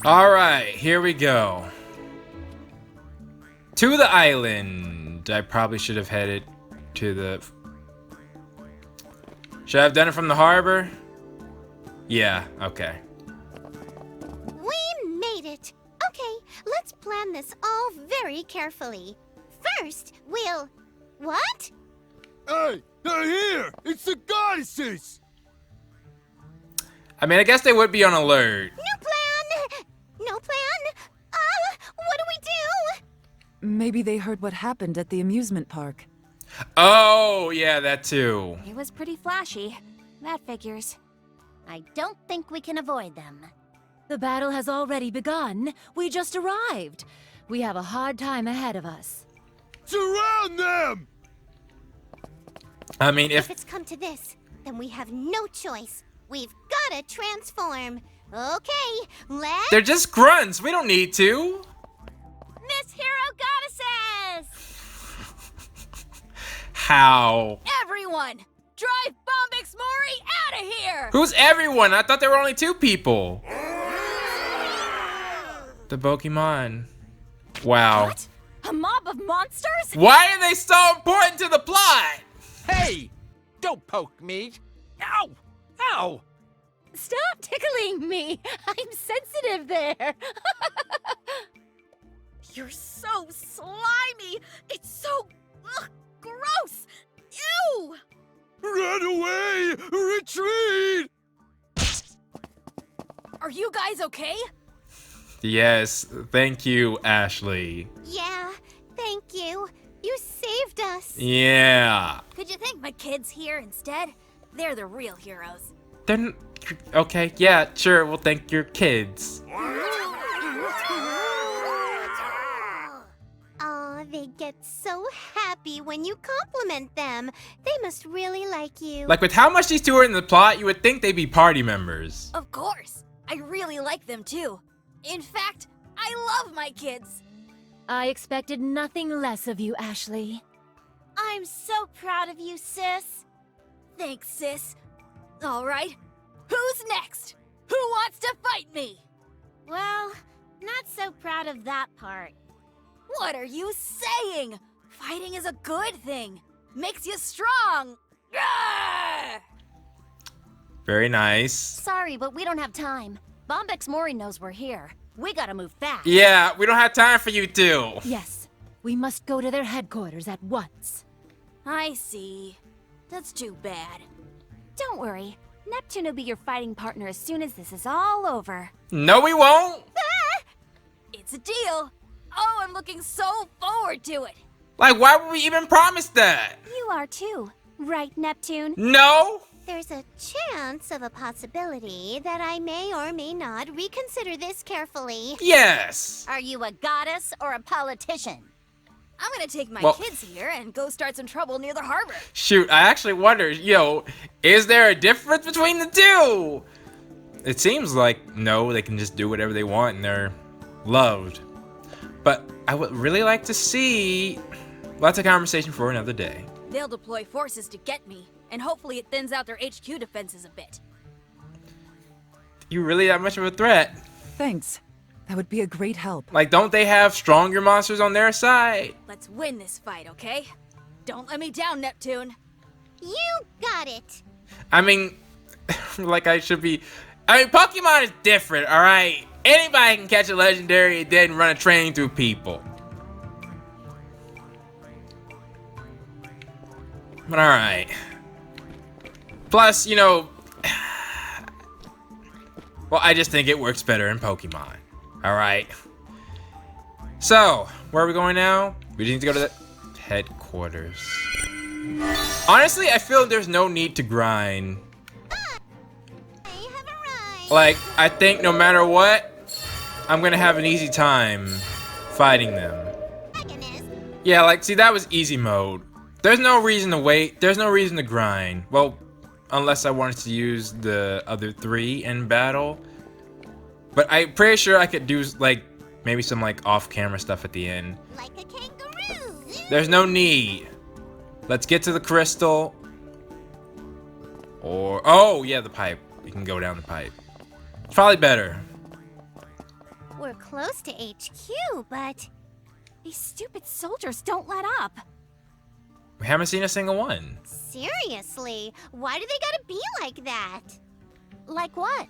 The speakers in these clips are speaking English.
Alright, here we go. To the island. I probably should have headed to the... Should I have done it from the harbor? Yeah, okay. We made it. Okay, let's plan this all very carefully. First, we'll... What? Hey, they're here! It's the goddesses! I mean, I guess they would be on alert. No plan! No plan? What do we do? Maybe they heard what happened at the amusement park. Oh, yeah, that too. It was pretty flashy. That figures. I don't think we can avoid them. The battle has already begun. We just arrived. We have a hard time ahead of us. Surround them! I mean, If it's come to this, then we have no choice. We've gotta transform. Okay, let's... they're just grunts. We don't need to. Miss Hero Goddesses! How? Everyone! Drive Bombix Mori out of here! Who's everyone? I thought there were only 2 people. The Pokemon. Wow. What? A mob of monsters? Why are they so important to the plot? Hey! Don't poke me! Ow! Ow! Stop tickling me! I'm sensitive there! You're so slimy! It's so... gross! Ew! Run away! Retreat! Are you guys okay? Yes, thank you, Ashley. Yeah, thank you. You saved us. Yeah. Could you thank my kids here instead? They're the real heroes. Then, okay, yeah, sure, we'll thank your kids. Aw, they get so happy when you compliment them. They must really like you. Like, with how much these 2 are in the plot, you would think they'd be party members. Of course. I really like them too. In fact, I love my kids. I expected nothing less of you, Ashley. I'm so proud of you, sis. Thanks, sis. All right. Who's next? Who wants to fight me? Well, not so proud of that part. What are you saying? Fighting is a good thing. Makes you strong. Grrr! Very nice. Sorry, but we don't have time. Bombix Mori knows we're here. We gotta move fast. Yeah, we don't have time for you 2. Yes, we must go to their headquarters at once. I see. That's too bad. Don't worry. Neptune will be your fighting partner as soon as this is all over. No, we won't. It's a deal. Oh, I'm looking so forward to it. Like, why would we even promise that? You are too, right, Neptune? No. There's a chance of a possibility that I may or may not reconsider this carefully. Yes. Are you a goddess or a politician? I'm gonna take my Well- kids here and go start some trouble near the harbor. Shoot, I actually wonder, is there a difference between the 2? It seems like, no, they can just do whatever they want and they're loved. But I would really like to see... Lots of conversation for another day. They'll deploy forces to get me, and hopefully it thins out their HQ defenses a bit. You really that much of a threat? Thanks. That would be a great help. Like, don't they have stronger monsters on their side? Let's win this fight, okay? Don't let me down, Neptune. You got it. I mean, like I should be... I mean, Pokemon is different, alright? Anybody can catch a legendary and then run a train through people. But alright. Plus, well, I just think it works better in Pokemon. Alright. So, where are we going now? We just need to go to the headquarters. Honestly, I feel there's no need to grind. I have arrived. Like, I think no matter what, I'm gonna have an easy time fighting them. Agonist. Yeah, like, see, that was easy mode. There's no reason to wait. There's no reason to grind. Well, unless I wanted to use the other 3 in battle. But I'm pretty sure I could do, like, maybe some, like, off-camera stuff at the end. Like a kangaroo. There's no need. Let's get to the crystal. Or, oh, yeah, the pipe. We can go down the pipe. It's probably better. We're close to HQ, but These stupid soldiers don't let up. We haven't seen a single one. seriously, why do they gotta be like that? Like what?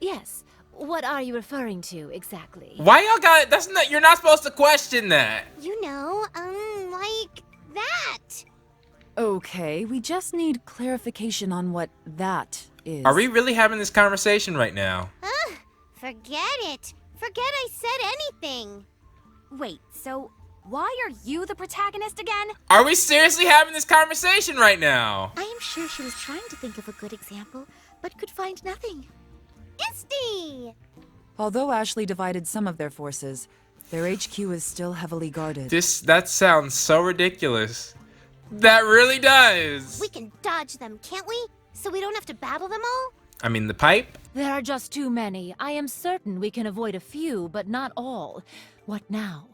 Yes. What are you referring to exactly? Why y'all got? That's not. You're not supposed to question that. You know, like that. Okay, we just need clarification on what that is. Are we really having this conversation right now? Ugh, forget it. Forget I said anything. Wait, so why are you the protagonist again? Are we seriously having this conversation right now? I am sure she was trying to think of a good example, but could find nothing. Isty! Although Ashley divided some of their forces, their HQ is still heavily guarded. That sounds so ridiculous. That really does. We can dodge them, can't we? So we don't have to battle them all? I mean, the pipe? There are just too many. I am certain we can avoid a few, but not all. What now?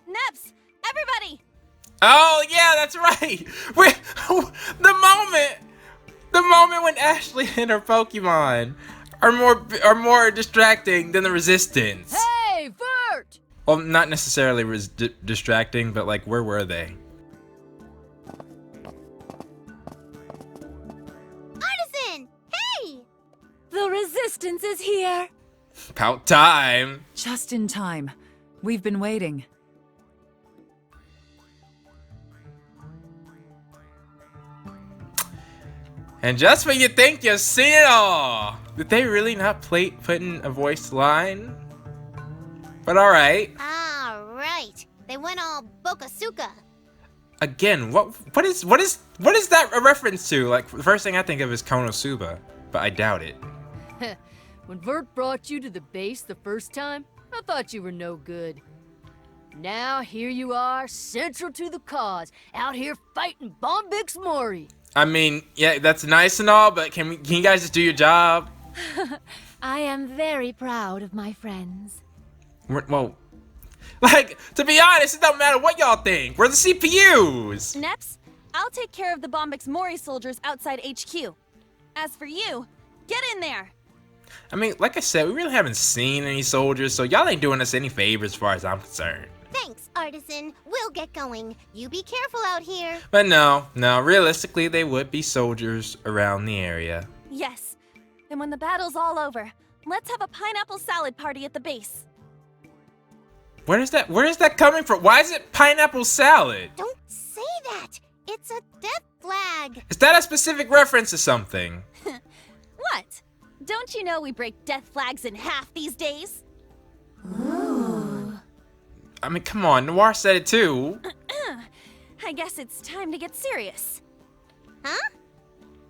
Neps! Everybody! Oh, yeah, that's right. The moment when Ashley and her Pokemon are more distracting than the Resistance. Hey, Vert! Well, not necessarily distracting, but like, where were they? Artisan! Hey! The Resistance is here! About time. Just in time. We've been waiting. And just when you think you've seen it all, did they really not put in a voiced line? But alright. Alright. They went all Bokosuka. Again, what is that a reference to? Like, the first thing I think of is Konosuba, but I doubt it. When Vert brought you to the base the first time, I thought you were no good. Now here you are, central to the cause, out here fighting Bombix Mori. I mean, yeah, that's nice and all, but can you guys just do your job? I am very proud of my friends. Well, like, to be honest, it don't matter what y'all think. We're the CPUs. Neps, I'll take care of the Bombix Mori soldiers outside HQ. As for you, get in there. I mean, like I said, we really haven't seen any soldiers, so y'all ain't doing us any favors as far as I'm concerned. Thanks, Artisan. We'll get going. You be careful out here. But no, realistically, they would be soldiers around the area. Yes. And when the battle's all over, let's have a pineapple salad party at the base. Where is that coming from? Why is it pineapple salad? Don't say that. It's a death flag. Is that a specific reference to something? What? Don't you know we break death flags in half these days? I mean, come on, Noir said it too. I guess it's time to get serious. Huh?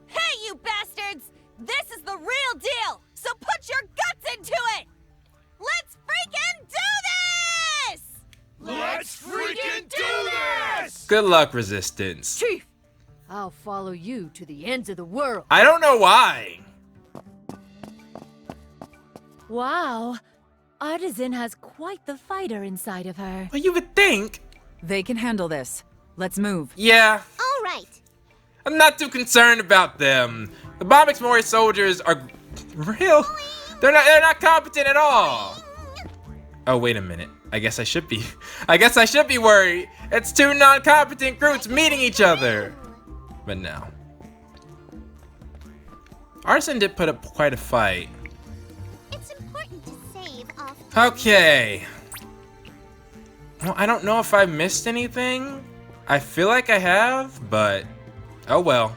Hey, you bastards! This is the real deal! So put your guts into it! Let's freaking do this! Let's freaking do this! Good luck, Resistance. Chief, I'll follow you to the ends of the world. I don't know why. Wow. Artisan has quite the fighter inside of her. Well, you would think. They can handle this. Let's move. Yeah, All right. I'm not too concerned about them. The Bombix Mori soldiers are real. They're not competent at all. Oh, wait a minute. I guess I should be worried. It's two non-competent groups meeting each other. But no. Artisan did put up quite a fight. It's important to save off. Okay. Well, I don't know if I missed anything. I feel like I have, but oh well.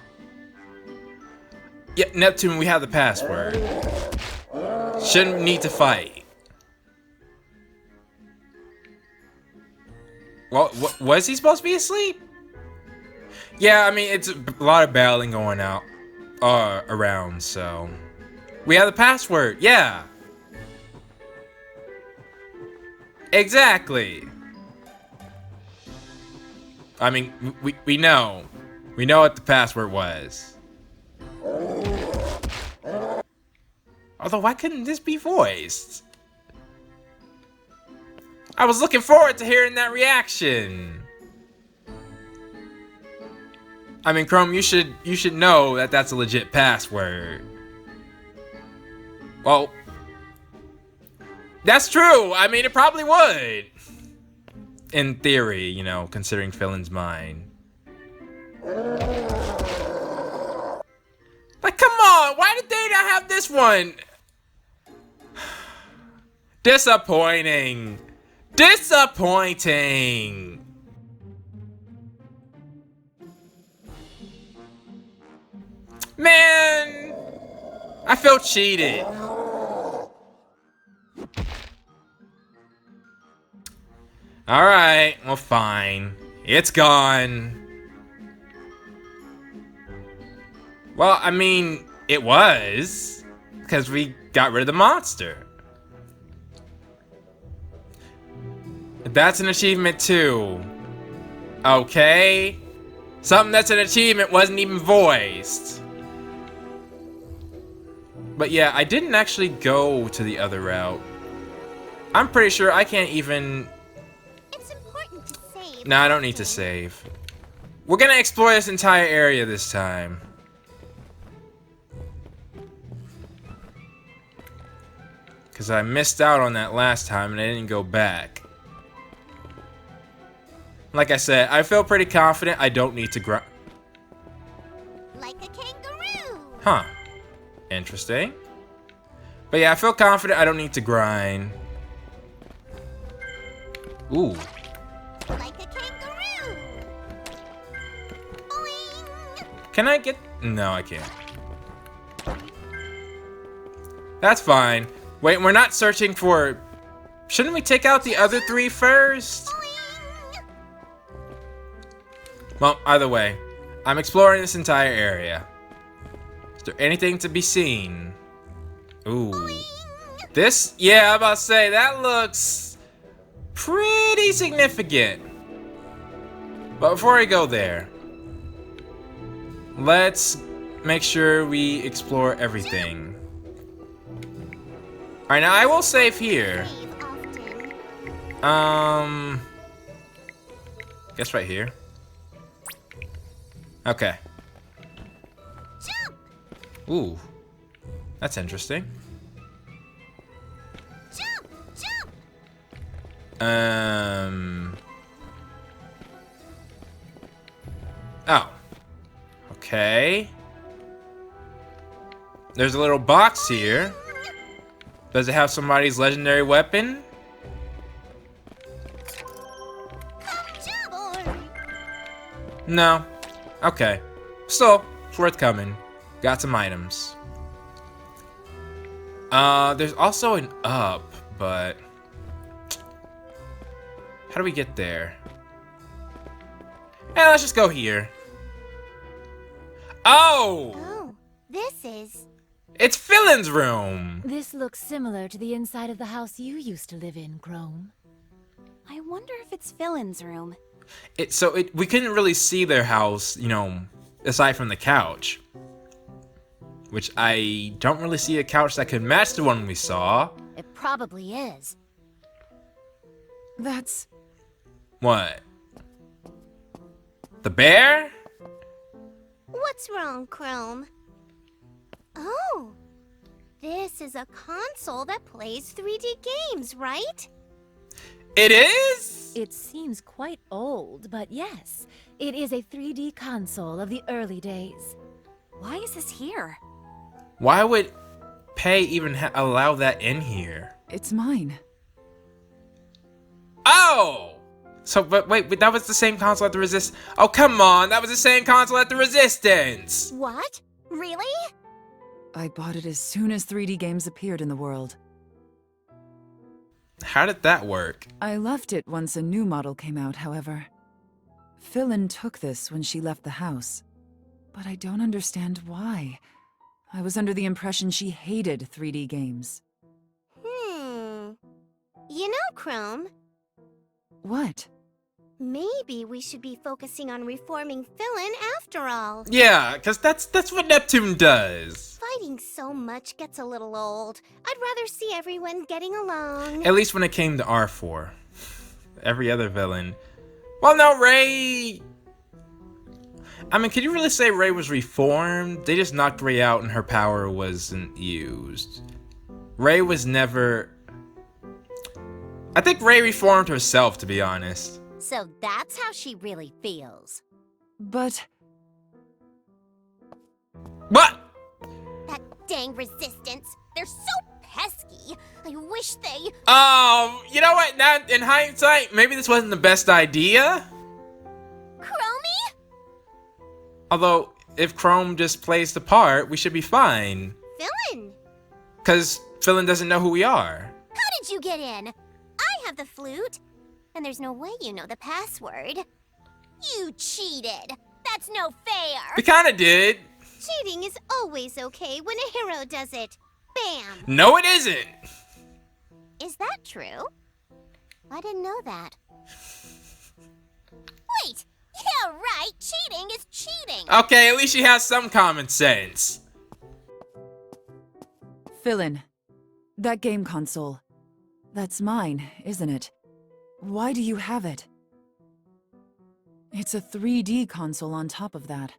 Yeah, Neptune, we have the password. Shouldn't need to fight. Well, was he supposed to be asleep? Yeah, I mean, it's a lot of battling going out around, so we have the password. Yeah. Exactly. I mean, we know. We know what the password was. Although, why couldn't this be voiced? I was looking forward to hearing that reaction. I mean, Chrome, you should know that that's a legit password. Well, That's true. I mean, it probably would. In theory, you know, considering Fillyn's mind. Like, come on. Why did they not have this one? Disappointing. Disappointing. Man, I feel cheated. Alright, well fine. It's gone. Well, I mean, it was. Because we got rid of the monster. That's an achievement too. Okay. Something that's an achievement wasn't even voiced. But yeah, I didn't actually go to the other route. I'm pretty sure I can't even... It's important to save. No, I don't need to save. We're gonna explore this entire area this time. Because I missed out on that last time and I didn't go back. Like I said, I feel pretty confident I don't need to grind. Like a kangaroo. Huh. Interesting. But yeah, I feel confident I don't need to grind. Ooh. Like a kangaroo. Boing. Can I get... No, I can't. That's fine. Wait, we're not searching for... Shouldn't we take out the other three first? Well, either way, I'm exploring this entire area. Is there anything to be seen? Ooh. This? Yeah, I'm about to say, that looks pretty significant. But before I go there, let's make sure we explore everything. Alright, now I will save here. Save often. Guess right here. Okay. Jump. Ooh. That's interesting. Jump. Jump. Oh. Okay. There's a little box here. Does it have somebody's legendary weapon? Jump. No. Okay. Still, it's worth coming. Got some items. There's also an up, but... How do we get there? Let's just go here. Oh! Oh, this is... It's Fillyn's room! This looks similar to the inside of the house you used to live in, Chrome. I wonder if it's Fillyn's room. We couldn't really see their house, you know, aside from the couch. Which I don't really see a couch that could match the one we saw. It probably is. That's... What? The bear? What's wrong, Chrome? Oh, this is a console that plays 3D games, right? It is? It seems quite old, but yes, it is a 3D console of the early days. Why is this here? Why would Pei even allow that in here? it's mine. Oh! So, but wait, that was the same console at the Resistance. Oh, come on, that was the same console at the Resistance! What? Really? I bought it as soon as 3D games appeared in the world. How did that work? I left it once a new model came out, however. FILYN took this when she left the house. But I don't understand why. I was under the impression she hated 3D games. You know, Chrome, What? maybe we should be focusing on reforming Fillyn after all. Yeah, because that's what Neptune does. Fighting so much gets a little old. I'd rather see everyone getting along. At least when it came to R4. Every other villain. Well, no, Ray... I mean, can you really say Ray was reformed? They just knocked Ray out and her power wasn't used. Ray was never... I think Ray reformed herself, to be honest. So that's how she really feels. But What? That dang resistance. They're so pesky. I wish they... You know what? Now, in hindsight, maybe this wasn't the best idea. Chromie? Although, if Chrome just plays the part, we should be fine. Fillin, Because Fillin doesn't know who we are. how did you get in? I have the flute. And there's no way you know the password. You cheated. That's no fair. We kinda did. Cheating is always okay when a hero does it. Bam! No, it isn't. Is that true? I didn't know that. Wait! Yeah, right! Cheating is cheating! Okay, at least she has some common sense. FILYN, that game console. That's mine, isn't it? Why do you have it? It's a 3D console on top of that.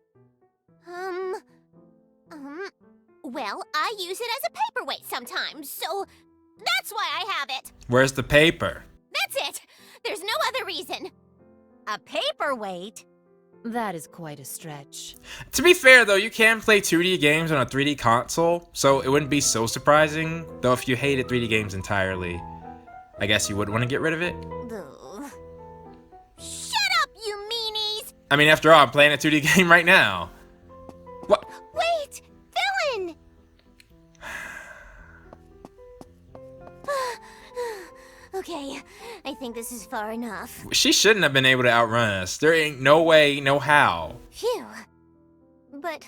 Well, I use it as a paperweight sometimes, so that's why I have it. Where's the paper? That's it. There's no other reason. A paperweight? That is quite a stretch. To be fair, though, you can play 2D games on a 3D console, so it wouldn't be so surprising. Though if you hated 3D games entirely, I guess you would want to get rid of it. Ugh. Shut up, you meanies! I mean, after all, I'm playing a 2D game right now. What? Wait! Fillin! Okay, I think this is far enough. She shouldn't have been able to outrun us. There ain't no way, no how. Phew. But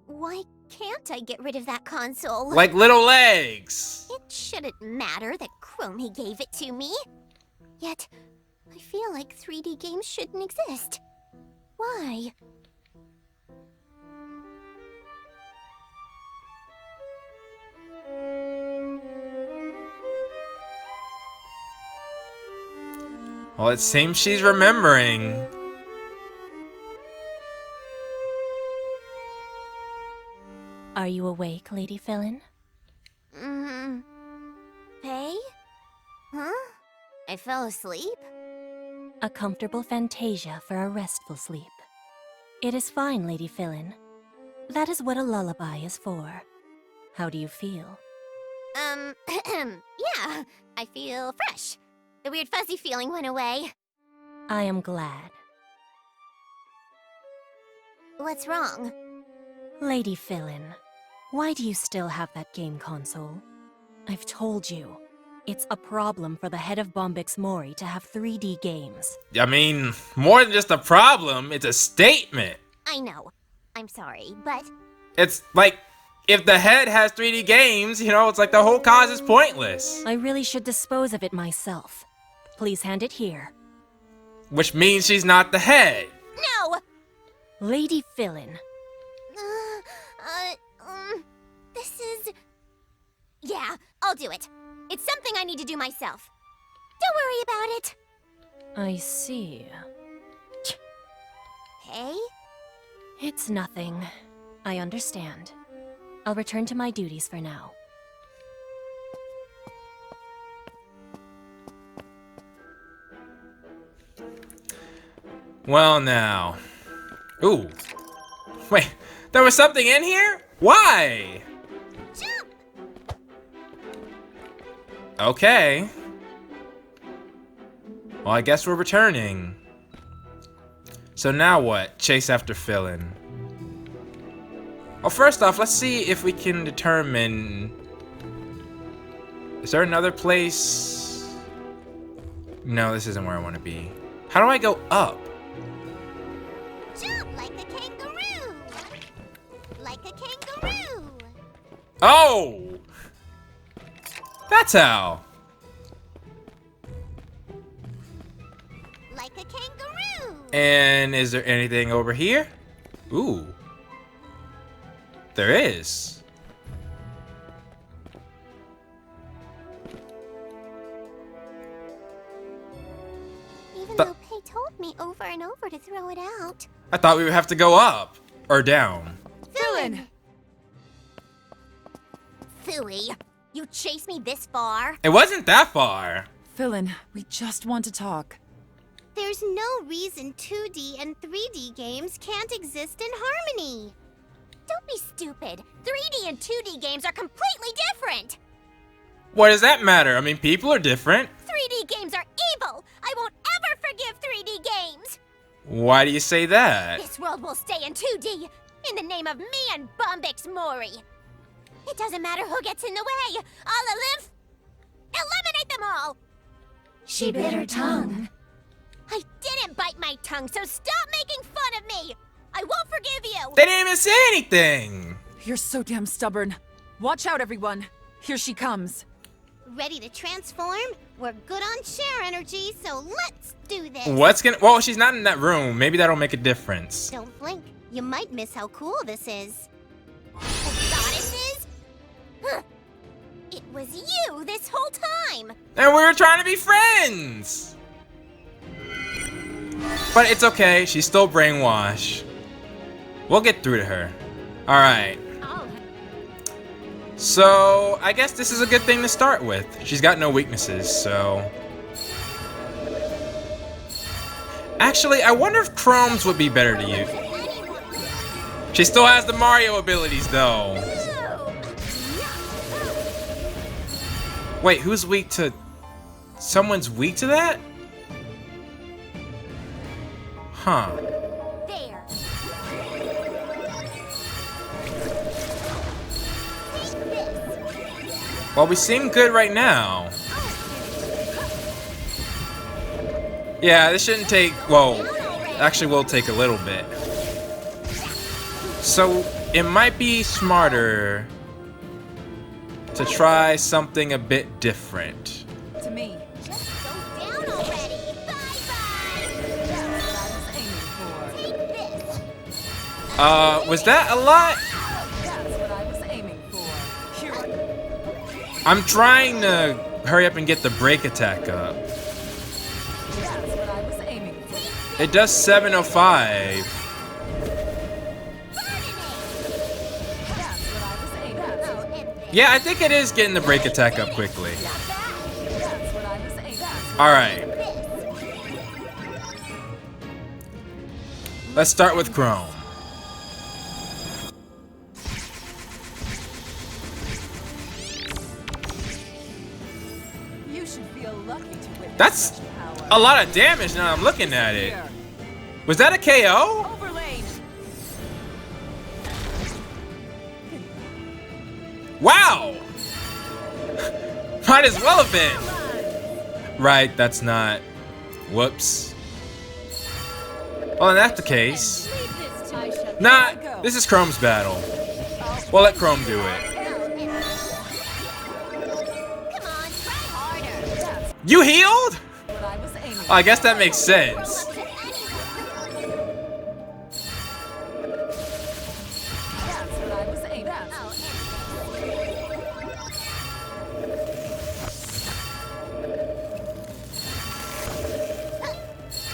why can't I get rid of that console? Like little legs. It shouldn't matter that Chromie gave it to me. Yet, I feel like 3D games shouldn't exist. Why? Well, it seems she's remembering. Are you awake, Lady Fillin? Hey? Huh? I fell asleep? A comfortable fantasia for a restful sleep. It is fine, Lady Fillin. That is what a lullaby is for. How do you feel? Yeah, I feel fresh. The weird fuzzy feeling went away. I am glad. What's wrong? Lady Fillin, why do you still have that game console? I've told you, it's a problem for the head of Bombix Mori to have 3D games. I mean, more than just a problem, it's a statement. I know. I'm sorry, but... It's like, if the head has 3D games, you know, it's like the whole cause is pointless. I really should dispose of it myself. Please hand it here. Which means she's not the head. No! Lady Fillin. This is... Yeah, I'll do it. It's something I need to do myself. Don't worry about it. I see. Hey? It's nothing. I understand. I'll return to my duties for now. Well, now. Ooh. Wait, there was something in here? Why? Jump! Okay. Well, I guess we're returning. So now what? Chase after Fillin. Well, first off, let's see if we can determine... Is there another place? No, this isn't where I want to be. How do I go up? Jump like a kangaroo! Like a kangaroo! Oh! That's how. Like a kangaroo! And is there anything over here? Ooh. There is. Even though Pei told me over and over to throw it out. I thought we would have to go up or down. FILYN! Phooey, you chased me this far? It wasn't that far. Fillyn, we just want to talk. There's no reason 2D and 3D games can't exist in harmony. Don't be stupid. 3D and 2D games are completely different. What does that matter? I mean, people are different. 3D games are evil. I won't ever forgive 3D games. Why do you say that? This world will stay in 2D in the name of me and Bombix Mori. It doesn't matter who gets in the way. I'll eliminate them all. She bit her tongue. I didn't bite my tongue, so stop making fun of me. I won't forgive you. They didn't even say anything. You're so damn stubborn. Watch out, everyone. Here she comes. Ready to transform? We're good on share energy, so let's do this. What's gonna... Well, she's not in that room. Maybe that'll make a difference. Don't blink. You might miss how cool this is. Goddesses? Huh. It was you this whole time. And we were trying to be friends. But it's okay. She's still brainwashed. We'll get through to her. Alright. So, I guess this is a good thing to start with. She's got no weaknesses, so... Actually, I wonder if Chrome's would be better to use. She still has the Mario abilities, though. Wait, who's weak to... Someone's weak to that? Huh. There. Well, we seem good right now. Yeah, this shouldn't take... Whoa. Actually, will take a little bit. So, it might be smarter to try something a bit different. To me. Just go down already. Bye-bye. That's what I was aiming for. Take this. Was that a lot? That's what I was aiming for. Here. I'm trying to hurry up and get the break attack up. That's what I was aiming for. It does 705. That's what I was aiming for. Yeah, I think it is getting the break attack up quickly. That's what I was aiming for. Alright. Let's start with Chrome. You should feel lucky to witness That's such power. a lot of damage now I'm looking at it. Was that a KO? Overlane. Wow! Might as well have been. Right, that's not. Whoops. Well, then that's the case. Nah, this is Chrome's battle. We'll let Chrome do it. Come on, try harder. You healed? What I was aiming Oh, I guess that makes sense. To anyone. That's what I was aiming for.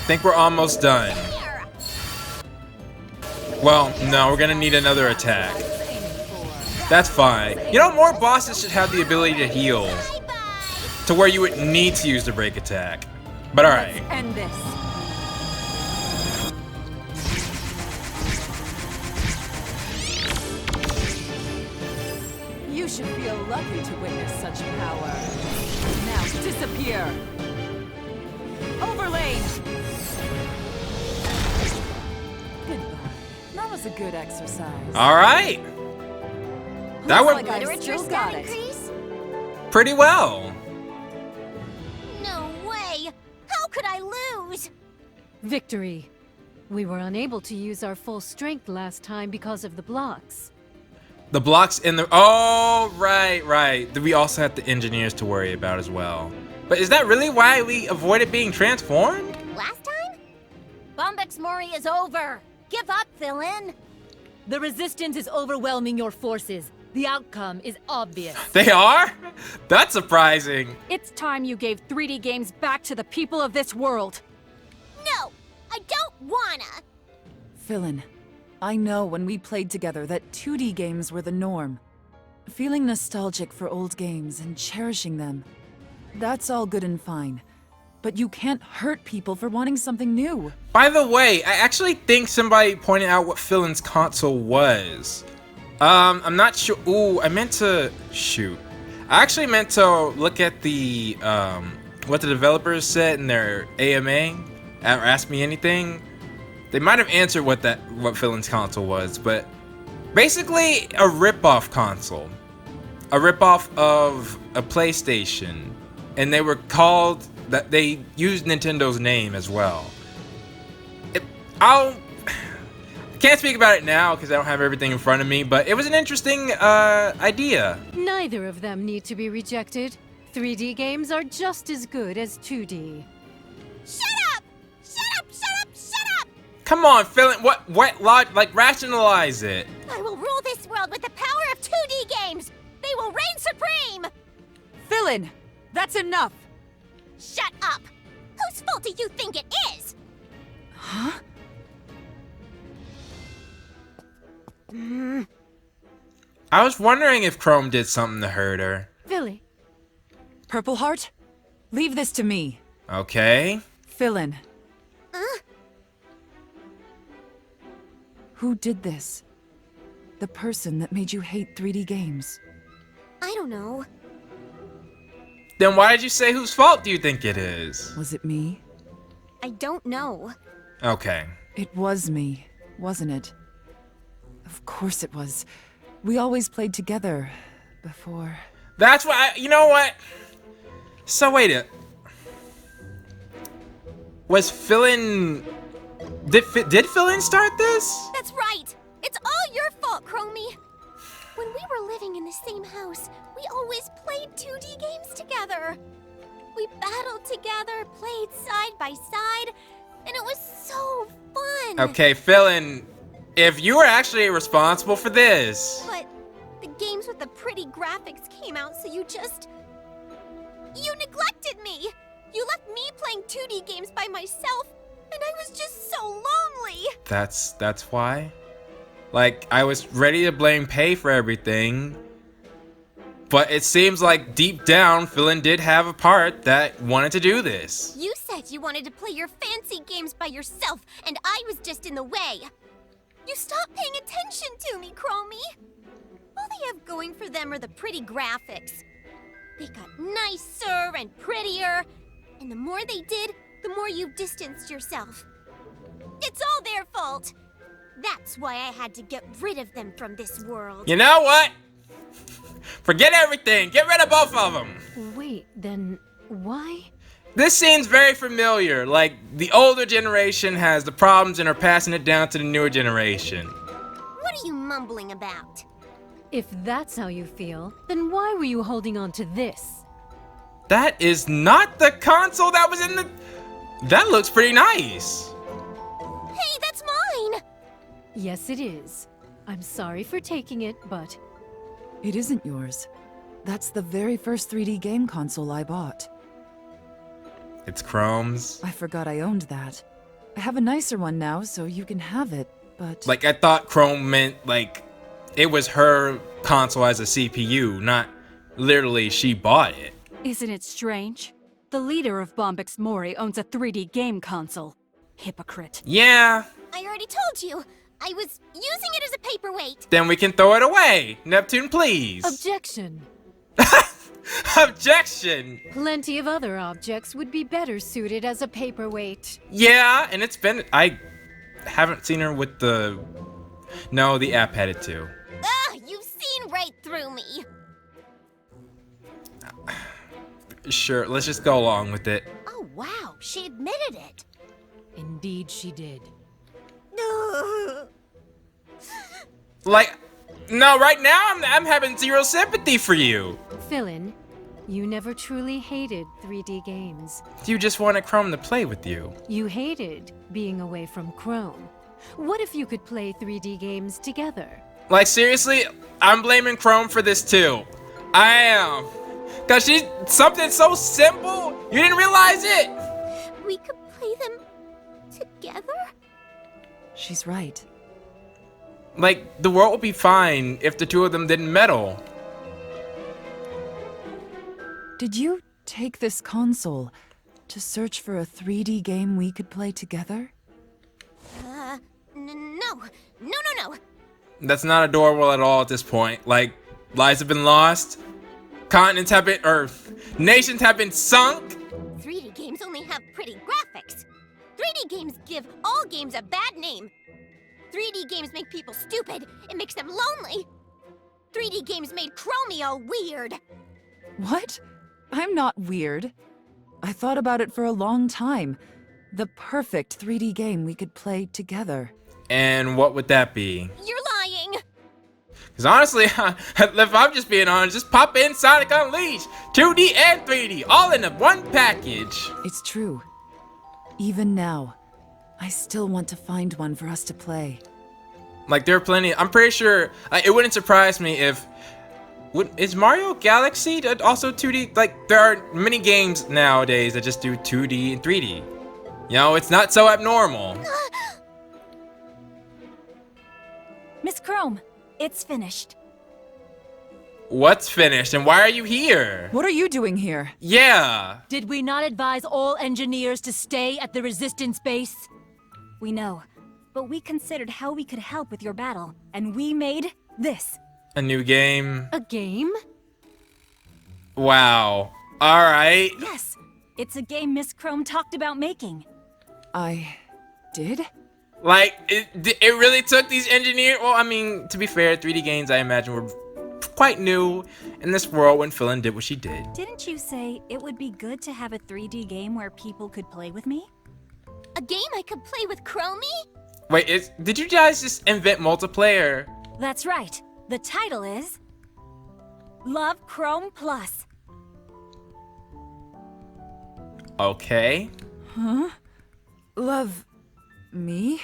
Think we're almost done. Here. Well, no, we're gonna need another attack. That's fine. You know, more bosses should have the ability to heal Bye-bye. to where you would need to use the break attack. But alright. End this. You should feel lucky to witness such power. Now disappear. Overlane. Goodbye. That was a good exercise. Alright. That Looks went like I Literature still got stat it. increase? pretty well. No way. How could I lose? Victory. We were unable to use our full strength last time because of the blocks. The blocks in the... Oh, right. We also have the engineers to worry about as well. But is that really why we avoided being transformed? Last time? Bombix Mori is over. Give up, Fillyn. The resistance is overwhelming your forces. The outcome is obvious. They are? That's surprising. It's time you gave 3D games back to the people of this world. No, I don't wanna. Fillyn, I know when we played together that 2D games were the norm. Feeling nostalgic for old games and cherishing them. That's all good and fine. But you can't hurt people for wanting something new. By the way, I actually think somebody pointed out what FILYN's console was. I'm not sure. Ooh, I meant to shoot. I actually meant to look at the what the developers said in their AMA or Ask Me Anything. They might have answered what FILYN's console was, but basically a rip-off console, a rip-off of a PlayStation, and they were called that. They used Nintendo's name as well. I can't speak about it now because I don't have everything in front of me, but it was an interesting idea. Neither of them need to be rejected. 3D games are just as good as 2D. Shut up! Shut up! Shut up! Shut up! Come on, FILYN. What? Like, rationalize it. I will rule this world with the power of 2D games. They will reign supreme. FILYN, that's enough. Shut up! Whose fault do you think it is? Huh? I was wondering if Chrome did something to hurt her. Philly. Purple Heart, leave this to me. Okay. FILYN. Who did this? The person that made you hate 3D games. I don't know. Then why did you say whose fault do you think it is? Was it me? I don't know. Okay. It was me, wasn't it? Of course it was. We always played together before. That's why. You know what? So wait a. Was FILYN? Did FILYN start this? That's right. It's all your fault, Chromie. When we were living in the same house, we always played 2D games together. We battled together, played side by side, and it was so fun. Okay, FILYN. If you were actually responsible for this. But the games with the pretty graphics came out, so you neglected me. You left me playing 2D games by myself, and I was just so lonely. That's why? Like, I was ready to blame Pei for everything, but it seems like deep down, FILYN did have a part that wanted to do this. You said you wanted to play your fancy games by yourself, and I was just in the way. You stopped paying attention to me, Chromie. All they have going for them are the pretty graphics. They got nicer and prettier, and the more they did, the more you distanced yourself. It's all their fault. That's why I had to get rid of them from this world. You know what? Forget everything. Get rid of both of them. Wait, then why? This seems very familiar. Like, the older generation has the problems and are passing it down to the newer generation. What are you mumbling about? If that's how you feel, then why were you holding on to this? That is not the console that was in the... That looks pretty nice. Hey, that's mine! Yes, it is. I'm sorry for taking it, but... It isn't yours. That's the very first 3D game console I bought. It's Chrome's. I forgot I owned that. I have a nicer one now, so you can have it, but... Like, I thought Chrome meant, like, it was her console as a CPU, not literally she bought it. Isn't it strange? The leader of Bombix Mori owns a 3D game console. Hypocrite. Yeah. I already told you. I was using it as a paperweight. Then we can throw it away. Neptune, please. Objection. Objection. Plenty of other objects would be better suited as a paperweight. Yeah, and it's been... I haven't seen her with the... No, the app had it too. Ugh, you've seen right through me. Sure, let's just go along with it. Oh, wow, she admitted it. Indeed she did. Like, no, right now I'm having zero sympathy for you. FILYN, you never truly hated 3D games. You just wanted Chrome to play with you. You hated being away from Chrome. What if you could play 3D games together? Like, seriously, I'm blaming Chrome for this too. I am. Cause she's something so simple, you didn't realize it. We could play them together? She's right. Like, the world would be fine if the two of them didn't meddle. Did you take this console to search for a 3D game we could play together? No. That's not adorable at all at this point. Like, lives have been lost, continents have been, or nations have been sunk. 3D games only have pretty graphics. 3D games give all games a bad name. 3D games make people stupid. It makes them lonely. 3D games made Chromie all weird. What? I'm not weird. I thought about it for a long time. The perfect 3D game we could play together. And what would that be? You're lying. Because honestly, if I'm just being honest, just pop in Sonic Unleashed. 2D and 3D, all in one package. It's true. Even now, I still want to find one for us to play. Like, there are plenty. I'm pretty sure it wouldn't surprise me if. Is Mario Galaxy also 2D? Like, there are many games nowadays that just do 2D and 3D. You know, it's not so abnormal. Miss Chrome, it's finished. What's finished and why are you here? What are you doing here? Yeah. Did we not advise all engineers to stay at the Resistance base? We know, but we considered how we could help with your battle, and we made this. A new game. A game? Wow. All right. Yes, it's a game Miss Chrome talked about making. I did? Like, it really took these engineers. Well, I mean, to be fair, 3D games, I imagine, were quite new in this world when FILYN did what she did. Didn't you say it would be good to have a 3D game where people could play with me? A game I could play with Chromie? Wait, did you guys just invent multiplayer? That's right. The title is Love Chrome Plus. Okay. Huh? Love me?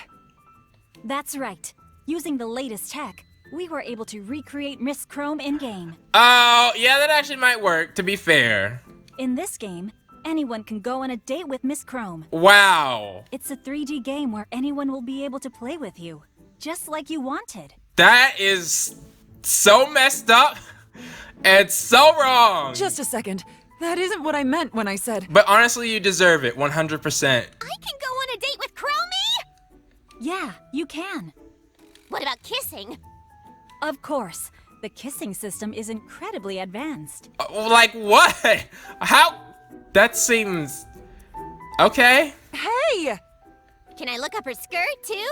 That's right. Using the latest tech, we were able to recreate Miss Chrome in-game. Oh, yeah, that actually might work, to be fair. In this game, anyone can go on a date with Miss Chrome. Wow. It's a 3D game where anyone will be able to play with you, just like you wanted. That is so messed up and so wrong. Just a second. That isn't what I meant when I said. But honestly, you deserve it, 100%. I can go on a date with Chromie? Yeah, you can. What about kissing? Of course. The kissing system is incredibly advanced. Like what? How? That seems... Okay. Hey! Can I look up her skirt, too?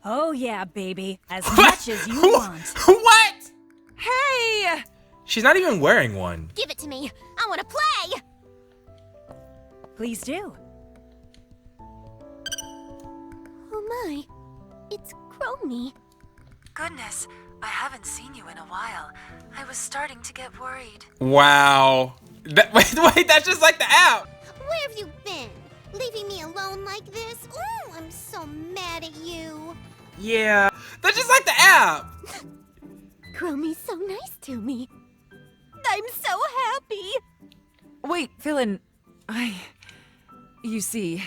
Oh yeah, baby. As much as you want. What? Hey! She's not even wearing one. Give it to me. I want to play. Please do. Oh my. It's Chromie. Goodness, I haven't seen you in a while. I was starting to get worried. Wow. Wait, that's just like the app. Where have you been? Leaving me alone like this? Ooh, I'm so mad at you. Yeah. That's just like the app. Chromie's so nice to me. I'm so happy. Wait, FILYN, You see...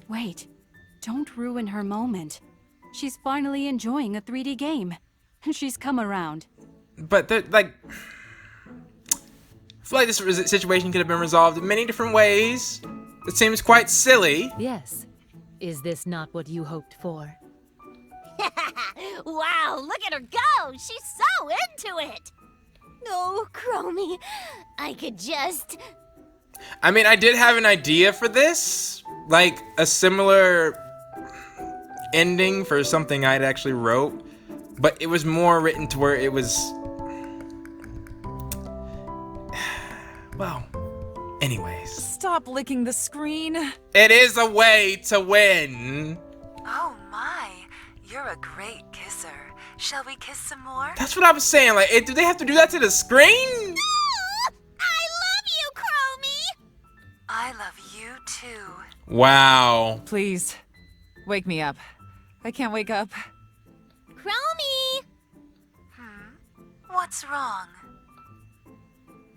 Wait. Don't ruin her moment. She's finally enjoying a 3D game. She's come around. But, like... I feel like this situation could have been resolved in many different ways. It seems quite silly. Yes. Is this not what you hoped for? Wow, look at her go. She's so into it. Oh, Chromie, I could just... I mean, I did have an idea for this. Like, a similar ending for something I'd actually wrote. But it was more written to where it was... Well, anyways. Stop licking the screen. It is a way to win. Oh my, you're a great kisser. Shall we kiss some more? That's what I was saying. Like, do they have to do that to the screen? I love you, Chromie. I love you too. Wow. Please, wake me up. I can't wake up. Chromie. What's wrong?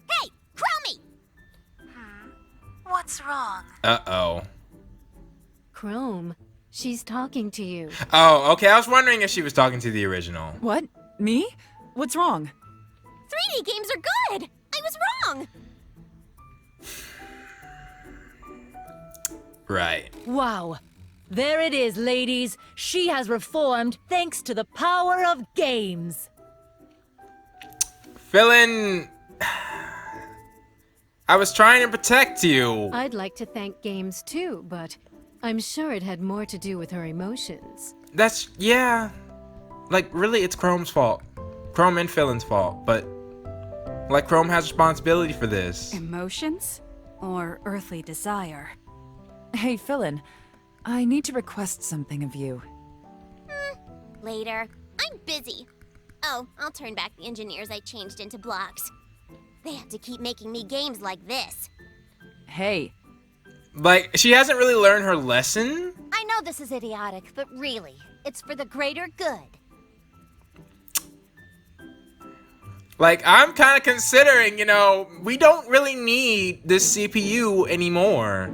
Hey, Chromie. What's wrong? Uh-oh. Chrome, she's talking to you. Oh, okay. I was wondering if she was talking to the original. What? Me? What's wrong? 3D games are good. I was wrong. Right. Wow. There it is, ladies. She has reformed thanks to the power of games. Fillin, I was trying to protect you. I'd like to thank games too, but I'm sure it had more to do with her emotions. That's, yeah. Like, really, it's Chrome's fault. Chrome and Fillin's fault, but, like, Chrome has responsibility for this. Emotions? Or earthly desire? Hey, Fillin, I need to request something of you. Later. I'm busy. Oh, I'll turn back the engineers I changed into blocks. They have to keep making me games like this. Hey, Like, she hasn't really learned her lesson. I know this is idiotic, but really, it's for the greater good. Like, I'm kind of considering, you know, we don't really need this CPU anymore.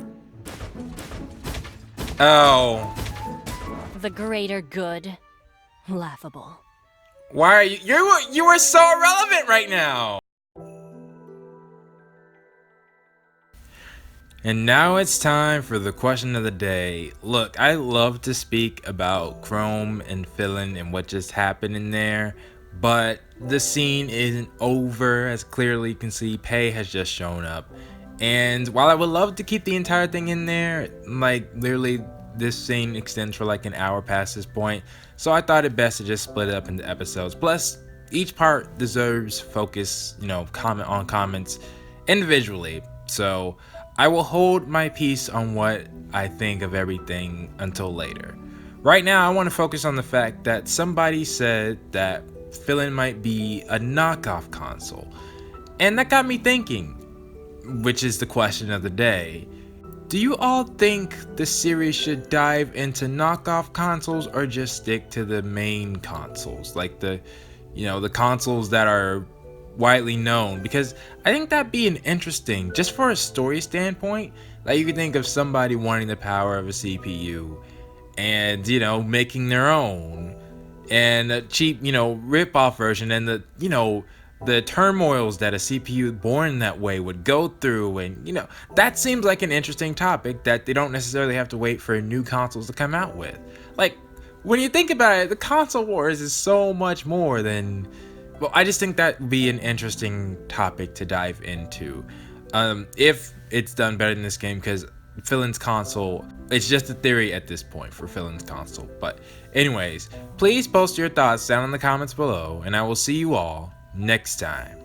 Oh. The greater good. Laughable. Why are you are so irrelevant right now. And now it's time for the question of the day. Look, I love to speak about Chrome and Fillin and what just happened in there, but the scene isn't over. As clearly you can see, Pei has just shown up. And while I would love to keep the entire thing in there, like literally this scene extends for like an hour past this point, so I thought it best to just split it up into episodes. Plus, each part deserves focus, you know, comment on comments individually. So I will hold my peace on what I think of everything until later. Right now, I want to focus on the fact that somebody said that Fillin might be a knockoff console. And that got me thinking, which is the question of the day. Do you all think the series should dive into knockoff consoles or just stick to the main consoles? Like the consoles that are widely known, because I think that'd be an interesting, just for a story standpoint. Like, you could think of somebody wanting the power of a CPU and, you know, making their own, and a cheap, you know, rip-off version, and the, you know, the turmoils that a CPU born that way would go through. And, you know, that seems like an interesting topic that they don't necessarily have to wait for new consoles to come out with. Like, when you think about it, the console wars is so much more than, well, I just think that would be an interesting topic to dive into, if it's done better than this game, because Fillin's console, it's just a theory at this point for Fillin's console. But anyways, please post your thoughts down in the comments below, and I will see you all next time.